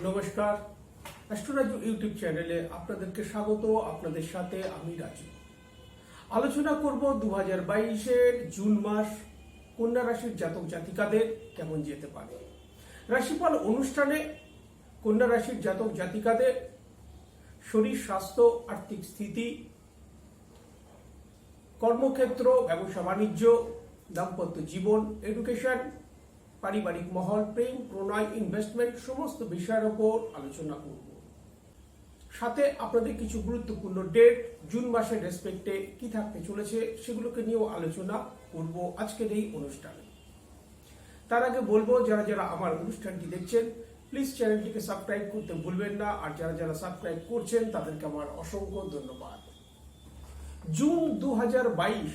নমস্কার, অ্যাস্ট্রোরাজু ইউটিউব চ্যানেলে আপনাদেরকে স্বাগত। আপনাদের সাথে আমি রাজু। আলোচনা করব 2022-এর জুন মাস কন্যা রাশির জাতক জাতিকাদের কেমন যেতে পারে। রাশিফল অনুষ্ঠানে কন্যা রাশির জাতক জাতিকাদের শরীর স্বাস্থ্য, আর্থিক স্থিতি, কর্মক্ষেত্র, ব্যবসা বাণিজ্য, দাম্পত্য জীবন, এডুকেশন, পারিবারিক মহল, প্রেম, প্রণয়, ইনভেস্টমেন্ট সমস্ত বিষয়ের ওপর আলোচনা করব। সাথে আপনাদের কিছু গুরুত্বপূর্ণ ডেট জুন মাসের রেসপেক্টে কি থাকতে চলেছে সেগুলোকে নিয়েও আলোচনা করব আজকের এই অনুষ্ঠানে। তার আগে বলবো, যারা যারা আমার অনুষ্ঠানটি দেখছেন প্লিজ চ্যানেলটিকে সাবস্ক্রাইব করতে ভুলবেন না, আর যারা যারা সাবস্ক্রাইব করছেন তাদেরকে আমার অসংখ্য ধন্যবাদ। জুন 2022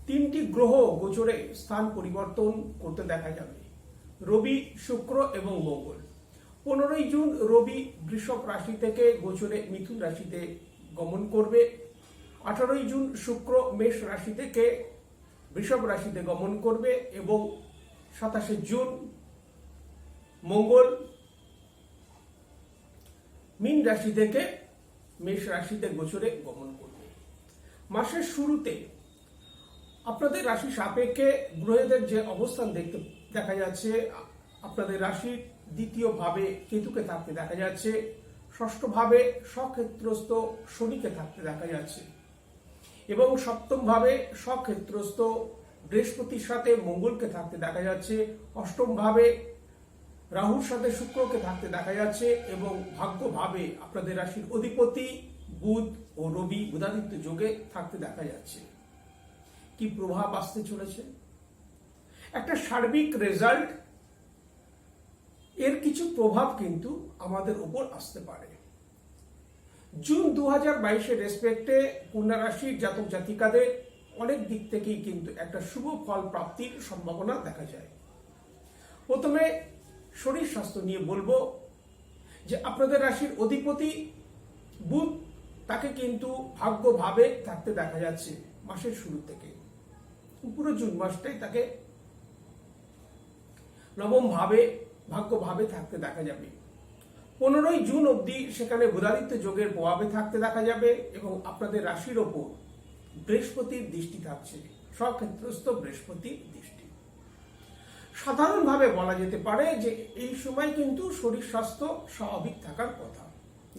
তিনটি গ্রহ গোচরে স্থান পরিবর্তন করতে দেখা যাবে: রবি, শুক্র এবং মঙ্গল। 15ই জুন রবি বৃষভ রাশি থেকে গোচরে মিথুন রাশিতে গমন করবে। 18ই জুন শুক্র মেষ রাশি থেকে বৃষভ রাশিতে গমন করবে এবং 27শে জুন মঙ্গল মীন রাশি থেকে মেষ রাশিতে গোচরে গমন করবে। মাসের শুরুতে আপনাদের রাশি সাপেক্ষে গ্রহদের যে অবস্থান দেখা যাচ্ছে, আপনাদের রাশির দ্বিতীয় ভাবে কেতুকে থাকতে দেখা যাচ্ছে, ষষ্ঠ ভাবে স্বক্ষেত্রস্থ শনিকে থাকতে দেখা যাচ্ছে এবং সপ্তম ভাবে স্বক্ষেত্রস্থ বৃহস্পতির সাথে মঙ্গলকে থাকতে দেখা যাচ্ছে, অষ্টম ভাবে রাহুর সাথে শুক্রকে থাকতে দেখা যাচ্ছে এবং ভাগ্যভাবে আপনাদের রাশির অধিপতি বুধ ও রবি বুধাদিত্য যোগে থাকতে দেখা যাচ্ছে। কি প্রভাব আসতে চলেছে? একটা সার্বিক রেজাল্ট, এর কিছু প্রভাব কিন্তু আমাদের উপর আসতে পারে। জুন 2022-এর রেসপেক্টে কন্যা রাশির জাতক জাতিকাদের অনেক দিক থেকেই কিন্তু একটা শুভ ফল প্রাপ্তির সম্ভাবনা দেখা যায়। প্রথমে শরীর স্বাস্থ্য নিয়ে বলবো যে আপনাদের রাশির অধিপতি বুধ, তাকে কিন্তু ভাগ্যভাবে থাকতে দেখা যাচ্ছে মাসের শুরু থেকে। পুরো জুন মাসটাই তাকে নবম ভাবে ভাগ্যভাবে থাকতে দেখা যাবে। 15ই জুন অবধি সেখানে বুধাদিত্য যোগের প্রভাবে থাকতে দেখা যাবে এবং আপনাদের রাশির ওপর বৃহস্পতির দৃষ্টি থাকছে, স্বক্ষেত্রস্থ বৃহস্পতির দৃষ্টি। সাধারণভাবে বলা যেতে পারে যে এই সময় কিন্তু শরীর স্বাস্থ্য স্বাভাবিক থাকার কথা।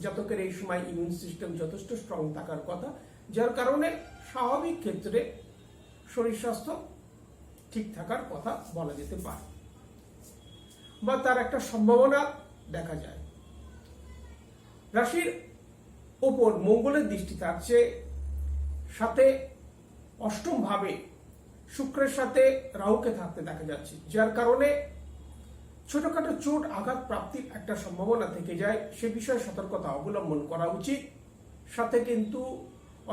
জাতকের এই সময় ইমিউন সিস্টেম যথেষ্ট স্ট্রং থাকার কথা, যার কারণে স্বাভাবিক ক্ষেত্রে শরীর স্বাস্থ্য ঠিক থাকার কথা বলা যেতে পারে বা তার একটা সম্ভাবনা দেখা যায়। রাশির ওপর মঙ্গলের দৃষ্টি থাকছে, সাথে অষ্টম ভাবে শুক্রের সাথে রাহুকে থাকতে দেখা যাচ্ছে, যার কারণে ছোটখাটো চোট আঘাত প্রাপ্তির একটা সম্ভাবনা থেকে যায়। সে বিষয়ে সতর্কতা অবলম্বন করা উচিত। সাথে কিন্তু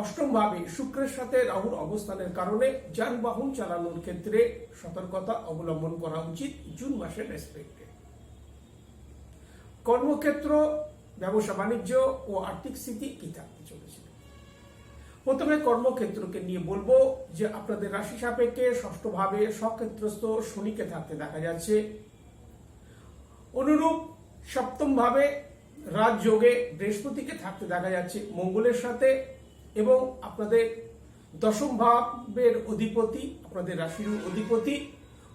অষ্টম ভাবে শুক্রের সাথে রাহুর অবস্থানের কারণে যানবাহন চালানোর ক্ষেত্রে সতর্কতা অবলম্বন করা উচিত জুন মাসের রেসপেক্টে। কর্মক্ষেত্র, ব্যবসা বাণিজ্য ও আর্থিক স্থিতি কি থাকতে চলেছে? প্রথমে কর্মক্ষেত্রকে নিয়ে বলবো যে আপনাদের রাশি সাপেক্ষে ষষ্ঠ ভাবে স্বক্ষেত্রস্থ শনিকে থাকতে দেখা যাচ্ছে, অনুরূপ সপ্তম ভাবে রাজযোগে বৃহস্পতিকে থাকতে দেখা যাচ্ছে মঙ্গলের সাথে এবং আপনাদের দশম ভাবের অধিপতি, আপনাদের রাশির অধিপতি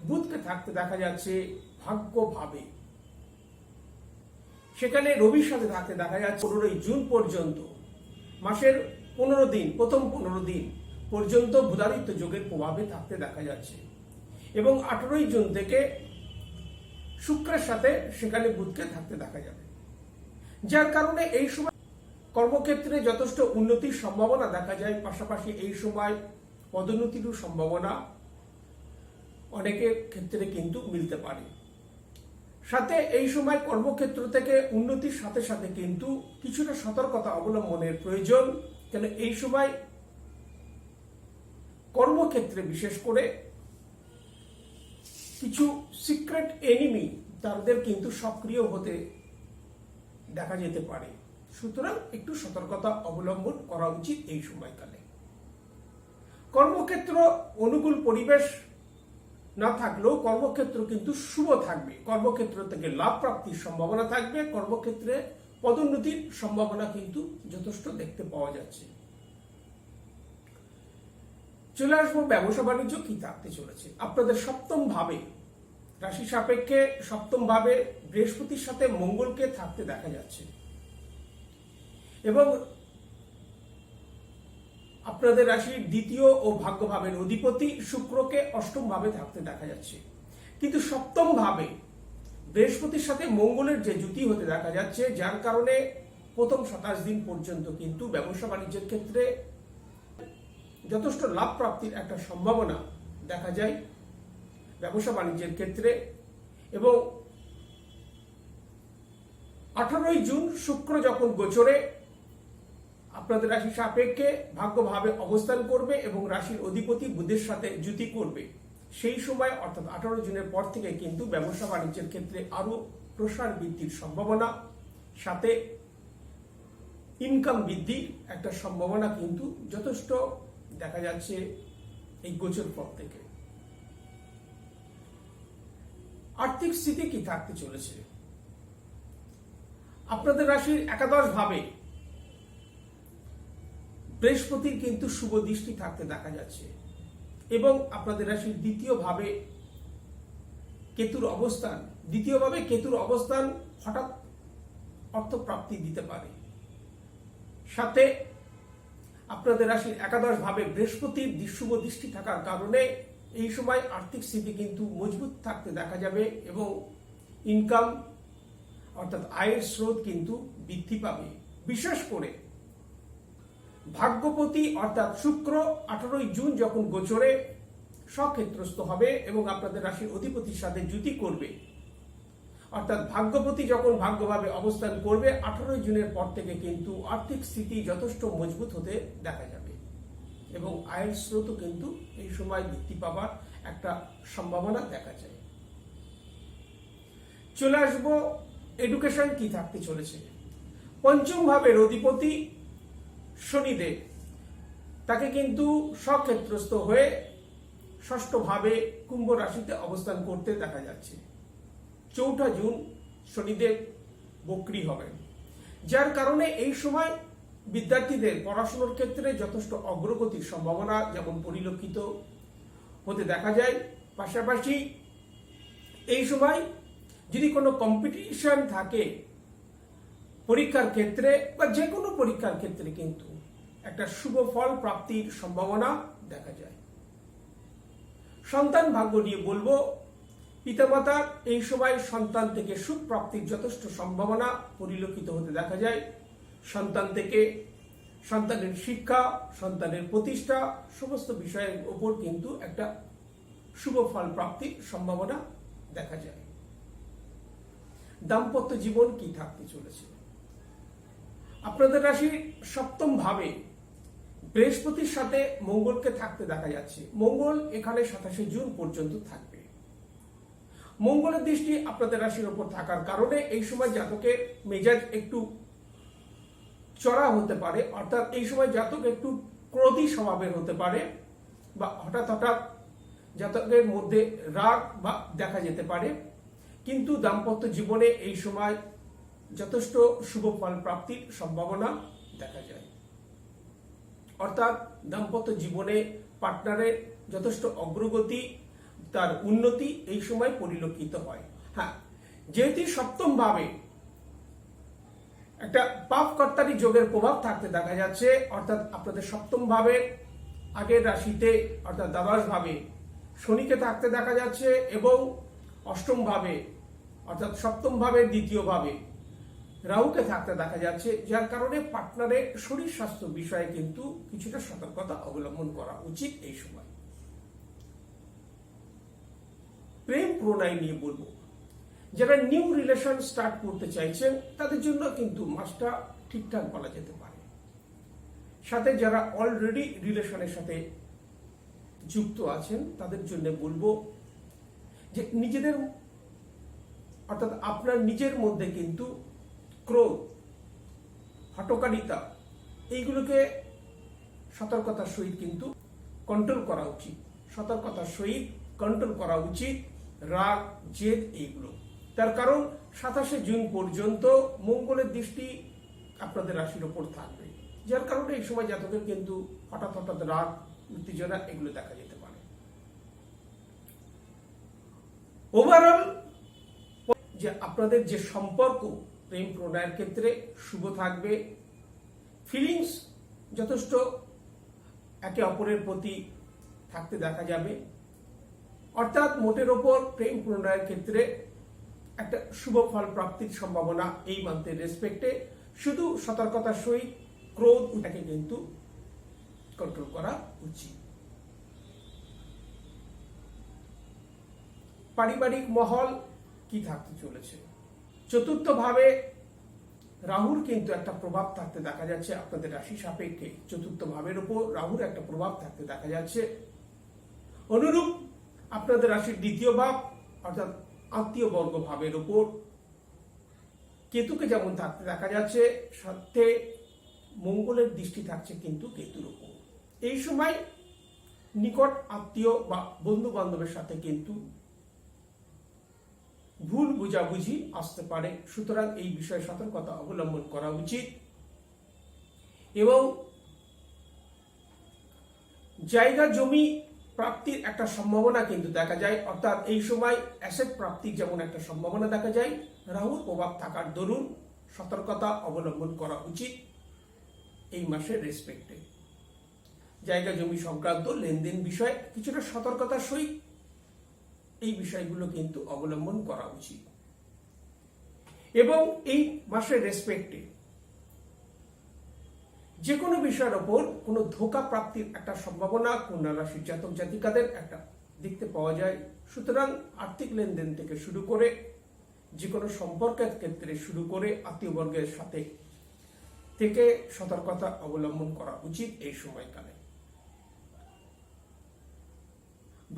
বুধকে থাকতে দেখা যাচ্ছে ভাগ্যভাবে। সেখানে রবির সাথে থাকতে দেখা যাচ্ছে 15ই জুন পর্যন্ত, মাসের 15 দিন, প্রথম 15 দিন পর্যন্ত বুধাদিত্য যোগের প্রভাবে থাকতে দেখা যাচ্ছে এবং 18ই জুন থেকে শুক্রের সাথে সেখানে বুধকে থাকতে দেখা যাবে, যার কারণে এই সময় কর্মক্ষেত্রে যথেষ্ট উন্নতির সম্ভাবনা দেখা যায়। পাশাপাশি এই সময় পদোন্নতিরও সম্ভাবনা অনেকের ক্ষেত্রে কিন্তু মিলতে পারে। সাথে এই সময় কর্মক্ষেত্র থেকে উন্নতির সাথে সাথে কিন্তু কিছুটা সতর্কতা অবলম্বনের প্রয়োজন, কেন এই সময় কর্মক্ষেত্রে বিশেষ করে কিছু সিক্রেট এনিমি তাদের কিন্তু সক্রিয় হতে দেখা যেতে পারে। সুতরাং একটু সতর্কতা অবলম্বন করা উচিত এই সময়কালে। কর্মক্ষেত্র অনুকূল পরিবেশ না থাকলেও কর্মক্ষেত্র কিন্তু শুভ থাকবে। কর্মক্ষেত্র থেকে লাভ প্রাপ্তির সম্ভাবনা থাকবে। কর্মক্ষেত্রে পদোন্নতির সম্ভাবনা কিন্তু যথেষ্ট দেখতে পাওয়া যাচ্ছে। চলে আসবো ব্যবসা বাণিজ্য কি থাকতে চলেছে। আপনাদের সপ্তম ভাবে, রাশি সাপেক্ষে সপ্তম ভাবে বৃহস্পতির সাথে মঙ্গলকে থাকতে দেখা যাচ্ছে এবং আপনাদের রাশির দ্বিতীয় ও ভাগ্যভাবের অধিপতি শুক্রকে অষ্টম ভাবে থাকতে দেখা যাচ্ছে। কিন্তু সপ্তম ভাবে বৃহস্পতির সাথে মঙ্গলের যে জুতি হতে দেখা যাচ্ছে, যার কারণে প্রথম 27 দিন পর্যন্ত কিন্তু ব্যবসা বাণিজ্যের ক্ষেত্রে যথেষ্ট লাভ প্রাপ্তির একটা সম্ভাবনা দেখা যায় ব্যবসা বাণিজ্যের ক্ষেত্রে। এবং 18ই জুন শুক্র যখন গোচরে আপনাদের রাশি সাপেক্ষে ভাগ্যভাবে অবস্থান করবে এবং রাশির অধিপতি বুধের সাথে জুতি করবে, সেই সময় অর্থাৎ 18 জুনের পর থেকে কিন্তু ব্যবসা বাণিজ্যের ক্ষেত্রে আরো প্রসার বৃদ্ধির সম্ভাবনা, সাথে ইনকাম বৃদ্ধির একটা সম্ভাবনা কিন্তু যথেষ্ট দেখা যাচ্ছে এই গোচর পর থেকে। আর্থিক স্থিতি কি থাকতে চলেছে। আপনাদের রাশির একাদশ ভাবে বৃহস্পতির কিন্তু শুভ দৃষ্টি থাকতে দেখা যাচ্ছে এবং আপনাদের রাশির দ্বিতীয় ভাবে কেতুর অবস্থান হঠাৎ অর্থপ্রাপ্তি দিতে পারে। সাথে আপনাদের রাশির একাদশ ভাবে বৃহস্পতির শুভ দৃষ্টি থাকার কারণে এই সময় আর্থিক স্থিতি কিন্তু মজবুত থাকতে দেখা যাবে এবং ইনকাম অর্থাৎ আয়ের স্রোত কিন্তু বৃদ্ধি পাবে। বিশেষ করে ভাগ্যপতি অর্থাৎ শুক্র 18ই জুন যখন গোচরে স্বক্ষেত্রস্থ হবে এবং আপনাদের রাশির অধিপতির সাথে জুতি করবে, অর্থাৎ ভাগ্যপতি যখন ভাগ্যভাবে অবস্থান করবে 18ই জুনের পর থেকে কিন্তু আর্থিক স্থিতি যথেষ্ট মজবুত হতে দেখা যাবে এবং আয়ের স্রোতও কিন্তু এই সময় বৃদ্ধি পাওয়ার একটা সম্ভাবনা দেখা যায়। চলে আসবো এডুকেশন কি থাকতে চলেছে। পঞ্চম ভাবের অধিপতি শনিদেব, তাকে কিন্তু স্বক্ষেত্রস্থ হয়ে ষষ্ঠ ভাবে কুম্ভ রাশিতে অবস্থান করতে দেখা যাচ্ছে। 4 জুন শনিদেব বক্রী হবেন, যার কারণে এই সময় বিদ্যার্থীদের পড়াশোনার ক্ষেত্রে যথেষ্ট অগ্রগতির সম্ভাবনা যেমন পরিলক্ষিত হতে দেখা যায়। পাশাপাশি এই সময় যদি কোনো কম্পিটিশন থাকে পরীক্ষার ক্ষেত্রে বা যে কোনো পরীক্ষার ক্ষেত্রে কিন্তু একটা শুভ ফল প্রাপ্তির সম্ভাবনা দেখা যায়। সন্তান ভাগ্য নিয়ে বলবো, পিতামাতার এই সময় সন্তান থেকে সুখ প্রাপ্তির যথেষ্ট সম্ভাবনা পরিলক্ষিত হতে দেখা যায়। সন্তান থেকে সন্তানের শিক্ষা, সন্তানের প্রতিষ্ঠা সমস্ত বিষয়ের উপর কিন্তু একটা শুভ ফল প্রাপ্তির সম্ভাবনা দেখা যায়। দাম্পত্য জীবন কি থাকতে চলেছে। আপনাদের রাশির সপ্তম ভাবে বৃহস্পতির সাথে মঙ্গলকে থাকতে দেখা যাচ্ছে। মঙ্গল এখানে 27 জুন পর্যন্ত থাকবে। মঙ্গলের দৃষ্টি আপনাদের রাশির উপর থাকার কারণে এই সময় জাতকের মেজাজ একটু চড়া হতে পারে, অর্থাৎ এই সময় জাতক একটু ক্রোধী স্বভাবের হতে পারে বা হঠাৎ জাতকের মধ্যে রাগ বা দেখা যেতে পারে। কিন্তু দাম্পত্য জীবনে এই সময় যথেষ্ট শুভ ফল প্রাপ্তির সম্ভাবনা দেখা যায়, অর্থাৎ দাম্পত্য জীবনে পার্টনারের যথেষ্ট অগ্রগতি, তার উন্নতি এই সময় পরিলক্ষিত হয়। হ্যাঁ, যেহেতু সপ্তম ভাবে একটা পাপকর্তারি যোগের প্রভাব থাকতে দেখা যাচ্ছে, অর্থাৎ আপনাদের সপ্তম ভাবে আগের রাশিতে অর্থাৎ দ্বাদশ ভাবে শনিকে থাকতে দেখা যাচ্ছে এবং অষ্টম ভাবে অর্থাৎ সপ্তম ভাবের দ্বিতীয় ভাবে রাহুকে থাকতে দেখা যাচ্ছে, যার কারণে পার্টনারের শরীর স্বাস্থ্য বিষয়ে কিন্তু কিছুটা সতর্কতা অবলম্বন করা উচিত। এই সময় প্রেম প্রণয় নিয়ে বলবো, যারা নিউ রিলেশন স্টার্ট করতে চাইছেন তাদের জন্য কিন্তু মাসটা ঠিকঠাক বলা যেতে পারে। সাথে যারা অলরেডি রিলেশনের সাথে যুক্ত আছেন তাদের জন্য বলবো যে নিজেদের অর্থাৎ আপনার নিজের মধ্যে কিন্তু ক্রোধ, হটকারিতা এইগুলোকে সতর্কতার সহিত কিন্তু কন্ট্রোল করা উচিত। সতর্কতার সহিত কন্ট্রোল করা উচিত, রাগ জেদ এইগুলো। তার কারণ 27শে জুন পর্যন্ত মঙ্গলের দৃষ্টি আপনাদের রাশির ওপর থাকবে, যার কারণে এই সময় জাতকের কিন্তু হঠাৎ হঠাৎ রাগ উত্তেজনা এগুলো দেখা যেতে পারে। ওভারঅল যে আপনাদের যে সম্পর্ক প্রেম প্রণয়ের ক্ষেত্রে শুভ থাকবে, ফিলিংস যথেষ্ট একে অপরের প্রতি থাকতে দেখা যাবে, অর্থাৎ মোটের ওপর প্রেম প্রণয়ের ক্ষেত্রে একটা শুভ ফল প্রাপ্তির সম্ভাবনা এই মান্থের রেসপেক্টে। শুধু সতর্কতার সহিত ক্রোধ ওটাকে কিন্তু কন্ট্রোল করা উচিত। পারিবারিক মহল কি থাকতে চলেছে? চতুর্থ ভাবে রাহুর কিন্তু একটা প্রভাব থাকতে দেখা যাচ্ছে আপনাদের রাশি সাপেক্ষে। চতুর্থ ভাবের উপর রাহুর একটা প্রভাব থাকতে দেখা যাচ্ছে। অনুরূপ আপনাদের রাশির দ্বিতীয় ভাব অর্থাৎ আত্মীয় বর্গ ভাবের উপর কেতুকে যেমন থাকতে দেখা যাচ্ছে, সাথে মঙ্গলের দৃষ্টি থাকছে কিন্তু কেতুর উপর। এই সময় নিকট আত্মীয় বা বন্ধু বান্ধবের সাথে কিন্তু ভুল বুঝাবুঝি আসতে পারে, সুতরাং এই বিষয়ে সতর্কতা অবলম্বন করা উচিত। এবং জায়গা জমি প্রাপ্তির একটা সম্ভাবনা কিন্তু দেখা যায়, অর্থাৎ এই সময় অ্যাসেট প্রাপ্তির যেমন একটা সম্ভাবনা দেখা যায়, রাহুর প্রভাব থাকার দরুন সতর্কতা অবলম্বন করা উচিত এই মাসের রেসপেক্টে। জায়গা জমি সংক্রান্ত লেনদেন বিষয়ে কিছুটা সতর্কতার সহিত এই বিষয়গুলো কিন্তু অবলম্বন করা উচিত। এবং এই মাসের রেসপেক্টে যে কোনো বিষয়ের ওপর কোনো ধোঁকা প্রাপ্তির একটা সম্ভাবনা কন্যা রাশির জাতক জাতিকাদের একটা দেখতে পাওয়া যায়। সুতরাং আর্থিক লেনদেন থেকে শুরু করে যে কোনো সম্পর্কের ক্ষেত্রে শুরু করে আত্মীয়বর্গের সাথে থেকে সতর্কতা অবলম্বন করা উচিত এই সময়কালে।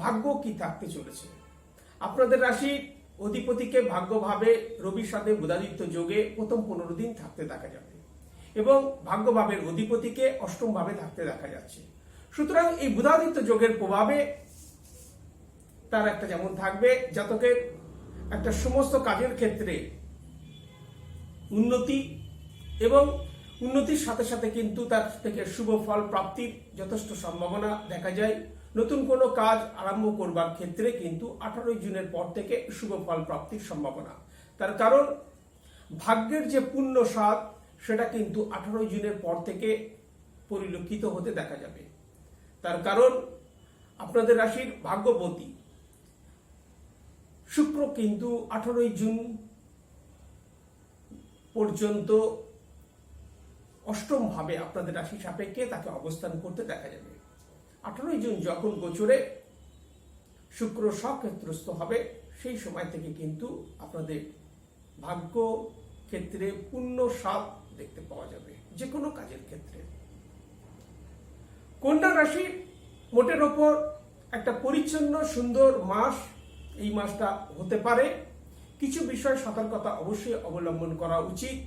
ভাগ্য কি থাকতে চলেছে? আপনাদের রাশির অধিপতিকে ভাগ্যভাবে রবির সাথে বুধাদিত্য যোগে প্রথম 15 দিন থাকতে দেখা যাবে এবং ভাগ্যভাবের অধিপতিকে অষ্টম ভাবে থাকতে দেখা যাচ্ছে। সুতরাং এই বুধাদিত্য যোগের প্রভাবে তার একটা যেমন থাকবে জাতকের একটা সমস্ত কাজের ক্ষেত্রে উন্নতি এবং উন্নতির সাথে সাথে কিন্তু তার থেকে শুভ ফল প্রাপ্তির যথেষ্ট সম্ভাবনা দেখা যায়। নতুন কোনো কাজ আরম্ভ করবার ক্ষেত্রে কিন্তু 18 জুনের পর থেকে শুভ ফল প্রাপ্তির সম্ভাবনা। তার কারণ ভাগ্যের যে পূর্ণ স্বাদ সেটা কিন্তু 18 জুনের পর থেকে পরিলক্ষিত হতে দেখা যাবে। তার কারণ আপনাদের রাশির ভাগ্যপতি শুক্র কিন্তু 18 জুন পর্যন্ত অষ্টম ভাবে আপনাদের রাশি সাপেক্ষে তাকে অবস্থান করতে দেখা যাবে। 18 জুন যখন গোচরে শুক্র স্বক্ষেত্রস্থ হবে, সেই সময় থেকে কিন্তু আপনাদের ভাগ্য ক্ষেত্রে পূর্ণ স্বাদ দেখতে পাওয়া যাবে যে কোনো কাজের ক্ষেত্রে। কন্যা রাশি মোটের ওপর একটা পরিচ্ছন্ন সুন্দর মাস এই মাসটা হতে পারে। কিছু বিষয় সতর্কতা অবশ্যই অবলম্বন করা উচিত।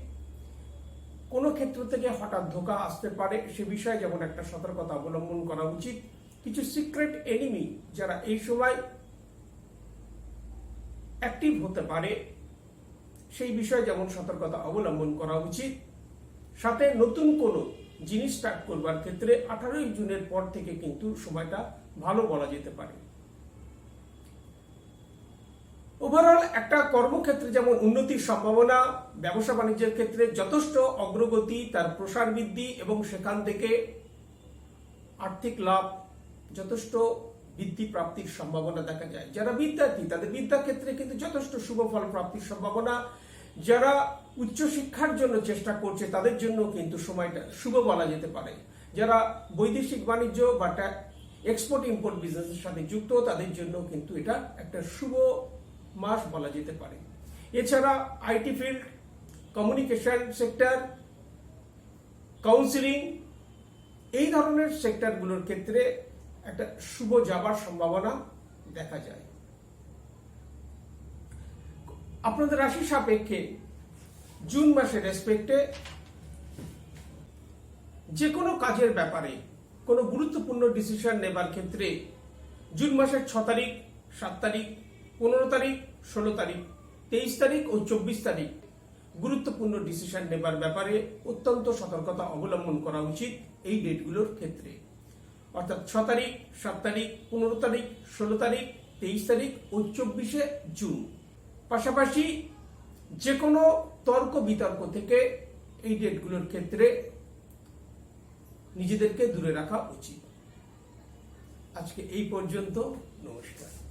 কোনো ক্ষেত্র থেকে হঠাৎ ধোঁকা আসতে পারে, সে বিষয়ে যেমন একটা সতর্কতা অবলম্বন করা উচিত। কিছু সিক্রেট এনিমি যারা এই সময় অ্যাক্টিভ হতে পারে সেই বিষয়ে যেমন সতর্কতা অবলম্বন করা উচিত। সাথে নতুন কোনো জিনিস স্টার্ট করবার ক্ষেত্রে 18 জুনের পর থেকে কিন্তু সময়টা ভালো বলা যেতে পারে। ওভারঅল একটা কর্মক্ষেত্রে যেমন উন্নতির সম্ভাবনা, ব্যবসা বাণিজ্যের ক্ষেত্রে যথেষ্ট অগ্রগতি, তার প্রসার বৃদ্ধি এবং সেখান থেকে আর্থিক লাভ যথেষ্ট বৃদ্ধি প্রাপ্তির সম্ভাবনা দেখা যায়। যারা বিদ্যার্থী তাদের বিদ্যা ক্ষেত্রে কিন্তু যথেষ্ট শুভ ফল প্রাপ্তির সম্ভাবনা। যারা উচ্চশিক্ষার জন্য চেষ্টা করছে তাদের জন্য কিন্তু সময়টা শুভ বলা যেতে পারে। যারা বৈদেশিক বাণিজ্য বা এক্সপোর্ট ইম্পোর্ট বিজনেসের সাথে যুক্ত তাদের জন্য কিন্তু এটা একটা শুভ মাস বলা যেতে পারে। এছাড়া IT field, communication sector, counselling এই ধরনের সেক্টরগুলোর ক্ষেত্রে একটা শুভ যাবার সম্ভাবনা দেখা যায়। আপনাদের রাশি সাপেক্ষে জুন মাসের রেসপেক্টে যে কোনো কাজের ব্যাপারে কোনো গুরুত্বপূর্ণ ডিসিশন নেবার ক্ষেত্রে জুন মাসের 6 তারিখ 7 তারিখ, 15 তারিখ, 16 তারিখ, 23 তারিখ ও 24 তারিখ গুরুত্বপূর্ণ ডিসিশন নেবার ব্যাপারে অত্যন্ত সতর্কতা অবলম্বন করা উচিত এই ডেটগুলোর ক্ষেত্রে। অর্থাৎ 6 তারিখ, 7 তারিখ, 15 তারিখ, 16 তারিখ, 23 তারিখ ও 24শে জুন। পাশাপাশি যে কোনো তর্ক বিতর্ক থেকে এই ডেটগুলোর ক্ষেত্রে নিজেদেরকে দূরে রাখা উচিত। আজকে এই পর্যন্ত। নমস্কার।